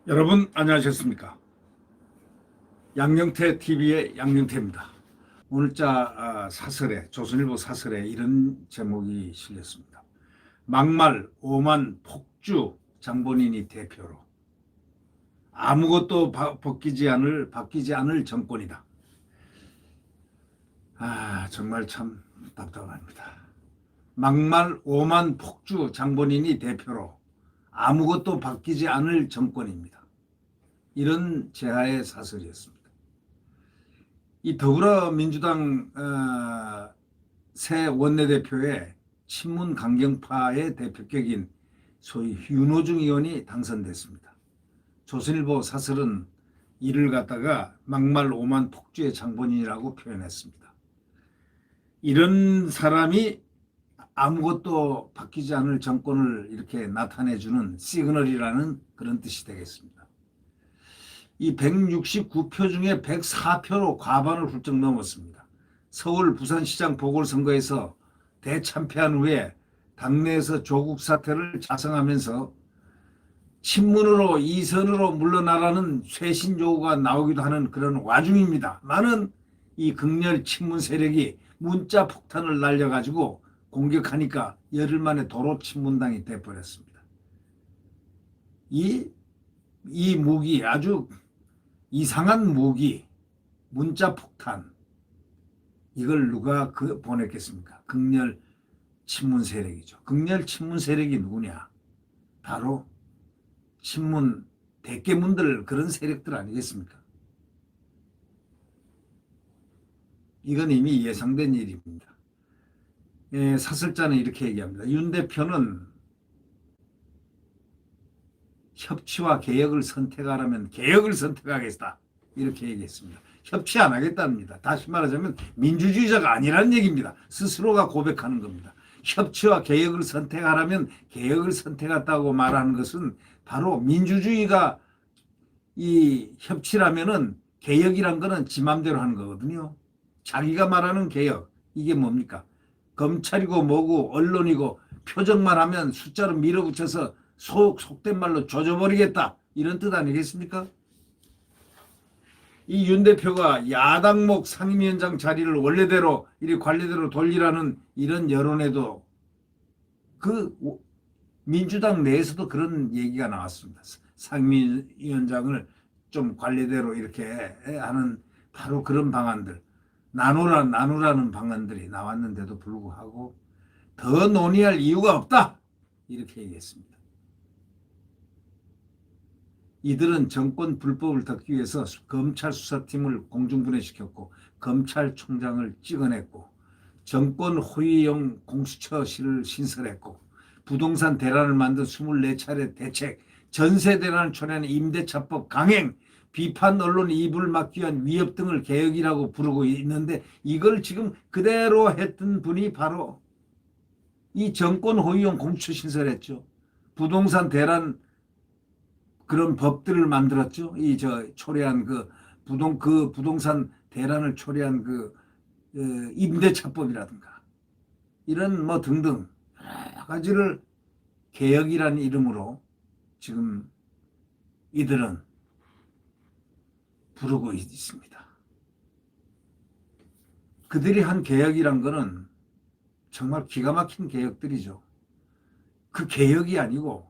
여러분 안녕하셨습니까? 양영태 TV의 양영태입니다. 오늘자 사설에 조선일보 사설에 이런 제목이 실렸습니다. 막말 오만 폭주 장본인이 대표로 아무것도 바뀌지 않을 정권이다. 정말 참 답답합니다. 막말 오만 폭주 장본인이 대표로 아무것도 바뀌지 않을 정권입니다. 이런 제하의 사설이었습니다. 이 더불어민주당 새 원내대표의 친문 강경파의 대표격인 소위 윤호중 의원이 당선됐습니다. 조선일보 사설은 이를 갖다가 막말 오만 폭주의 장본인이라고 표현했습니다. 이런 사람이 아무것도 바뀌지 않을 정권을 이렇게 나타내주는 시그널이라는 그런 뜻이 되겠습니다. 이 169표 중에 104표로 과반을 훌쩍 넘었습니다. 서울 부산시장 보궐선거에서 대참패한 후에 당내에서 조국 사태를 자성하면서 친문으로 이선으로 물러나라는 쇄신 요구가 나오기도 하는 그런 와중입니다. 많은 이 극렬 친문 세력이 문자 폭탄을 날려가지고 공격하니까 열흘 만에 도로 친문당이 돼버렸습니다. 이 무기, 아주 이상한 무기, 문자 폭탄, 이걸 누가 보냈겠습니까? 극렬 친문 세력이죠. 극렬 친문 세력이 누구냐? 바로 친문 대깨문들, 그런 세력들 아니겠습니까? 이건 이미 예상된 일입니다. 사설자는 이렇게 얘기합니다. 윤 대표는 협치와 개혁을 선택하라면 개혁을 선택하겠다, 이렇게 얘기했습니다. 협치 안 하겠답니다. 다시 말하자면 민주주의자가 아니라는 얘기입니다. 스스로가 고백하는 겁니다. 협치와 개혁을 선택하라면 개혁을 선택했다고 말하는 것은 바로 민주주의가 이 협치라면은 개혁이란 거는 지 맘대로 하는 거거든요. 자기가 말하는 개혁, 이게 뭡니까? 검찰이고 뭐고 언론이고 표정만 하면 숫자로 밀어붙여서 속된 말로 조져버리겠다, 이런 뜻 아니겠습니까? 이 윤 대표가 야당목 상임위원장 자리를 원래대로 이리 관례대로 돌리라는 이런 여론에도 그 민주당 내에서도 그런 얘기가 나왔습니다. 상임위원장을 좀 관례대로 이렇게 하는 바로 그런 방안들, 나누라는 방안들이 나왔는데도 불구하고 더 논의할 이유가 없다, 이렇게 얘기했습니다. 이들은 정권 불법을 덮기 위해서 검찰 수사팀을 공중분해시켰고 검찰총장을 찍어냈고 정권 호위용 공수처실을 신설했고 부동산 대란을 만든 24차례 대책, 전세 대란을 초래하는 임대차법 강행, 비판 언론 입을 막기 위한 위협 등을 개혁이라고 부르고 있는데, 이걸 지금 그대로 했던 분이 바로 이 정권 호위용 공수처 신설했죠. 부동산 대란 그런 법들을 만들었죠. 초래한 부동산 대란을 초래한 임대차법이라든가 이런 뭐 등등 여러 가지를 개혁이라는 이름으로 지금 이들은 부르고 있습니다. 그들이 한 개혁이란 거는 정말 기가 막힌 개혁들이죠. 그 개혁이 아니고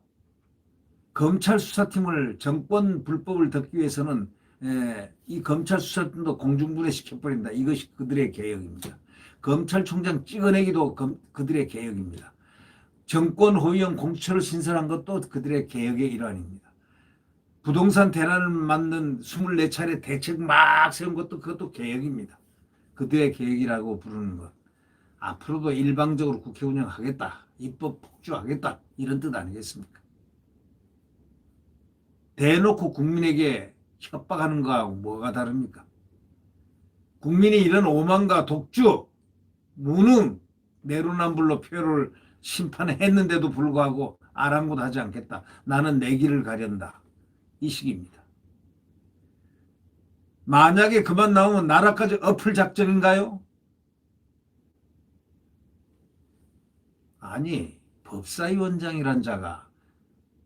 검찰 수사팀을 정권 불법을 덮기 위해서는 이 검찰 수사팀도 공중분해 시켜버린다. 이것이 그들의 개혁입니다. 검찰총장 찍어내기도 그들의 개혁입니다. 정권 호위형 공수처를 신설한 것도 그들의 개혁의 일환입니다. 부동산 대란을 만든 24차례 대책 막 세운 것도 그것도 개혁입니다. 그들의 개혁이라고 부르는 것. 앞으로도 일방적으로 국회 운영하겠다, 입법 폭주하겠다, 이런 뜻 아니겠습니까? 대놓고 국민에게 협박하는 거하고 뭐가 다릅니까? 국민이 이런 오만과 독주, 무능, 내로남불로 표를 심판했는데도 불구하고 아랑곳하지 않겠다. 나는 내 길을 가련다. 이 식입니다. 만약에 그만 나오면 나라까지 엎을 작정인가요? 아니, 법사위원장이란 자가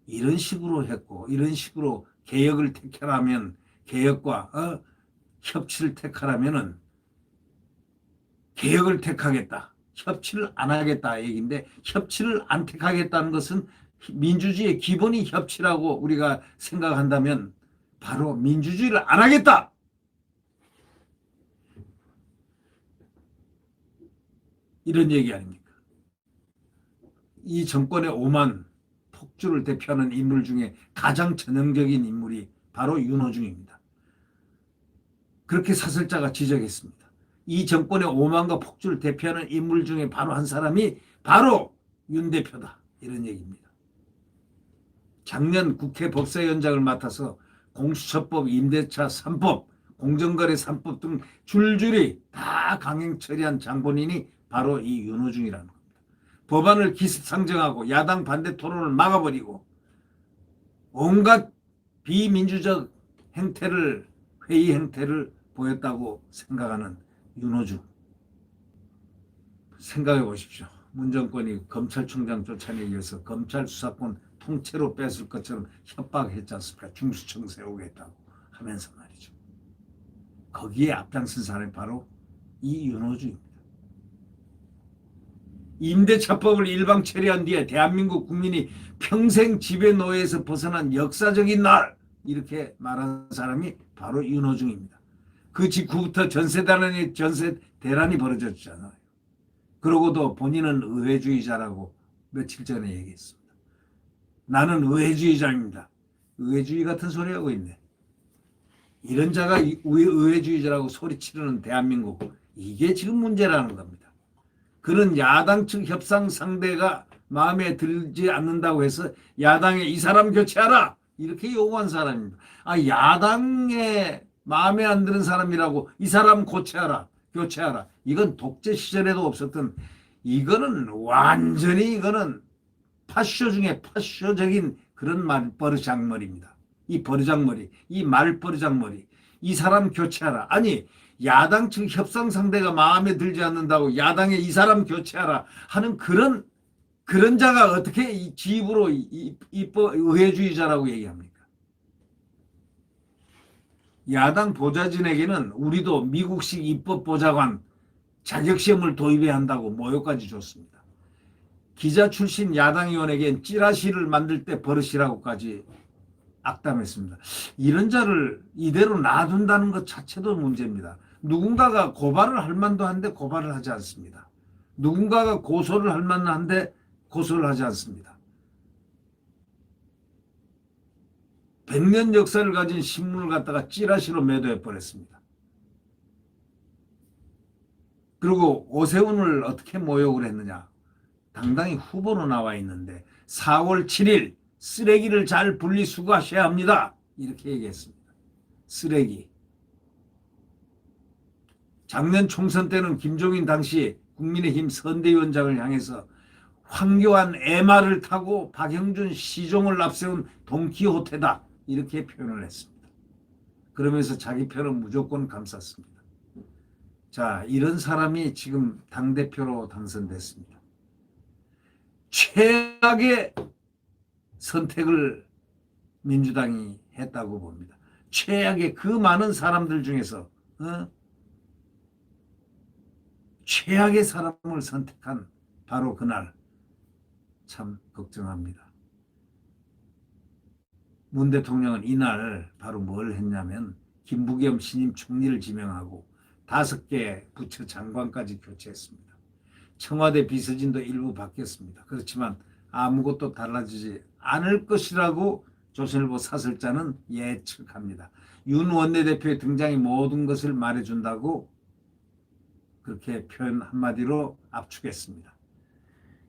이런 식으로 했고 이런 식으로 개혁을 택하라면 개혁과 협치를 택하라면은 개혁을 택하겠다. 협치를 안 하겠다 얘기인데 협치를 안 택하겠다는 것은 민주주의의 기본이 협치라고 우리가 생각한다면 바로 민주주의를 안 하겠다. 이런 얘기 아닙니까? 이 정권의 오만 폭주를 대표하는 인물 중에 가장 전형적인 인물이 바로 윤호중입니다. 그렇게 사설자가 지적했습니다. 이 정권의 오만과 폭주를 대표하는 인물 중에 바로 한 사람이 바로 윤 대표다. 이런 얘기입니다. 작년 국회 법사위원장을 맡아서 공수처법, 임대차 3법, 공정거래 3법 등 줄줄이 다 강행 처리한 장본인이 바로 이 윤호중이라는 겁니다. 법안을 기습상정하고 야당 반대 토론을 막아버리고 온갖 비민주적 행태를, 회의 행태를 보였다고 생각하는 윤호중. 생각해 보십시오. 문 정권이 검찰총장 쫓아내기 위해서 검찰 수사권 통째로 뺏을 것처럼 협박했지 않습니까? 중수청 세우겠다고 하면서 말이죠. 거기에 앞장선 사람이 바로 이 윤호중입니다. 임대차법을 일방 처리한 뒤에 대한민국 국민이 평생 지배노예에서 벗어난 역사적인 날, 이렇게 말한 사람이 바로 윤호중입니다. 그 직후부터 전세 대란이 벌어졌잖아요. 그러고도 본인은 의회주의자라고 며칠 전에 얘기했습니다. 나는 의회주의자입니다. 의회주의 같은 소리 하고 있네. 이런 자가 의회주의자라고 소리치르는 대한민국, 이게 지금 문제라는 겁니다. 그런 야당 측 협상 상대가 마음에 들지 않는다고 해서 야당에 이 사람 교체하라 이렇게 요구한 사람입니다. 야당에 마음에 안 드는 사람이라고 이 사람 교체하라. 이건 독재 시절에도 없었던, 이거는 완전히 이거는 파쇼 중에 파쇼적인 그런 말버르장머리입니다. 이 버르장머리, 이 말버르장머리, 이 사람 교체하라. 아니 야당 측 협상 상대가 마음에 들지 않는다고 야당에 이 사람 교체하라 하는 그런 자가 어떻게 이 집으로 의회주의자라고 얘기합니까? 야당 보좌진에게는 우리도 미국식 입법보좌관 자격시험을 도입해야 한다고 모욕까지 줬습니다. 기자 출신 야당 의원에겐 찌라시를 만들 때 버릇이라고까지 악담했습니다. 이런 자를 이대로 놔둔다는 것 자체도 문제입니다. 누군가가 고발을 할 만도 한데 고발을 하지 않습니다. 누군가가 고소를 할 만한데 고소를 하지 않습니다. 100년 역사를 가진 신문을 갖다가 찌라시로 매도해 버렸습니다. 그리고 오세훈을 어떻게 모욕을 했느냐. 당당히 후보로 나와 있는데 4월 7일 쓰레기를 잘 분리수거하셔야 합니다. 이렇게 얘기했습니다. 쓰레기. 작년 총선 때는 김종인 당시 국민의힘 선대위원장을 향해서 황교안 MR을 타고 박형준 시종을 앞세운 돈키호테다. 이렇게 표현을 했습니다. 그러면서 자기 표는 무조건 감쌌습니다. 자, 이런 사람이 지금 당대표로 당선됐습니다. 최악의 선택을 민주당이 했다고 봅니다. 최악의 그 많은 사람들 중에서 최악의 사람을 선택한 바로 그날, 참 걱정합니다. 문 대통령은 이날 바로 뭘 했냐면 김부겸 신임 총리를 지명하고 5개 부처 장관까지 교체했습니다. 청와대 비서진도 일부 바뀌었습니다. 그렇지만 아무것도 달라지지 않을 것이라고 조선일보 사설자는 예측합니다. 윤 원내대표의 등장이 모든 것을 말해준다고 그렇게 표현 한마디로 압축했습니다.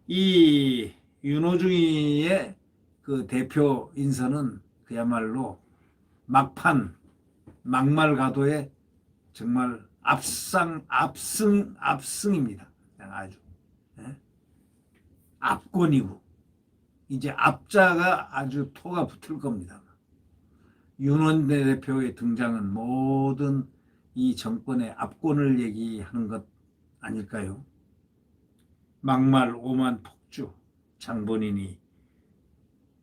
이 윤호중이의 그 대표 인선은 그야말로 막말가도의 정말 압승입니다. 아주 압권이고 이제 앞자가 아주 토가 붙을 겁니다. 윤 대표의 등장은 모든 이 정권의 압권을 얘기하는 것 아닐까요? 막말, 오만, 폭주, 장본인이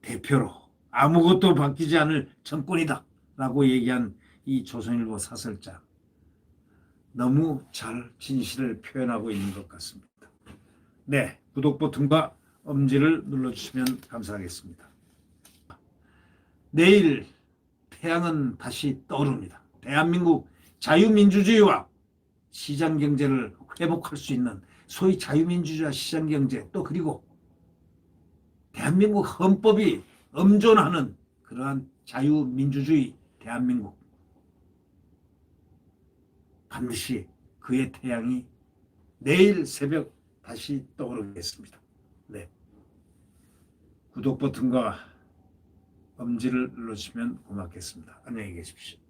대표로 아무것도 바뀌지 않을 정권이다 라고 얘기한 이 조선일보 사설자, 너무 잘 진실을 표현하고 있는 것 같습니다. 네, 구독 버튼과 엄지를 눌러주시면 감사하겠습니다. 내일 태양은 다시 떠오릅니다. 대한민국 자유민주주의와 시장경제를 회복할 수 있는 소위 자유민주주의와 시장경제, 또 그리고 대한민국 헌법이 엄존하는 그러한 자유민주주의 대한민국, 반드시 그의 태양이 내일 새벽 다시 떠오르겠습니다. 네, 구독 버튼과 엄지를 눌러주시면 고맙겠습니다. 안녕히 계십시오.